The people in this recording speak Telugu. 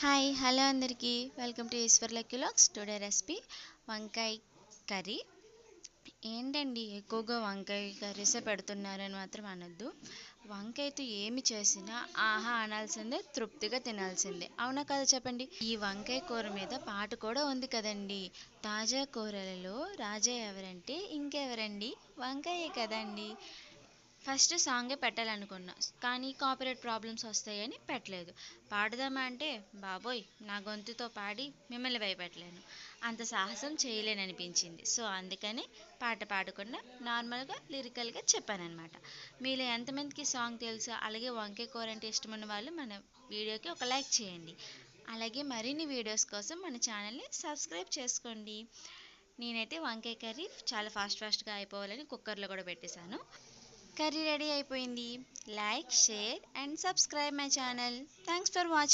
హాయ్ హలో అందరికీ welcome to Eshwar lucky vlogs. Today recipe వంకాయ కర్రీ. ఏంటండి ఎక్కువగా వంకాయ కర్రీసే పెడుతున్నారని మాత్రం అనొద్దు. వంకాయతో ఏమి చేసినా ఆహా అనాల్సిందే, తృప్తిగా తినాల్సిందే. అవునా కదా చెప్పండి. ఈ వంకాయ కూర మీద పాట కూడా ఉంది కదండి. తాజా కూరలలో రాజా ఎవరంటే ఇంకెవరండి, వంకాయే కదండి. ఫస్ట్ సాంగే పెట్టాలనుకున్నా, కానీ కాపీరైట్ ప్రాబ్లమ్స్ వస్తాయని పెట్టలేదు. పాడదామా అంటే బాబోయ్, నా గొంతుతో పాడి మిమ్మల్ని భయపెట్టలేను, అంత సాహసం చేయలేననిపించింది. సో అందుకని పాట పాడకుండా నార్మల్గా లిరికల్గా చెప్పానన్నమాట. మీలో ఎంతమందికి సాంగ్ తెలుసు, అలాగే వంకాయ కూర అంటే ఇష్టమైన వాళ్ళు మన వీడియోకి ఒక లైక్ చేయండి. అలాగే మరిన్ని వీడియోస్ కోసం మన ఛానల్ని సబ్స్క్రైబ్ చేసుకోండి. నేనైతే వంకాయ కర్రీ చాలా ఫాస్ట్గా అయిపోవాలని కుక్కర్లో కూడా పెట్టేశాను. కర్రీ రెడీ అయిపోయింది. Like, share and subscribe my channel. Thanks for watching.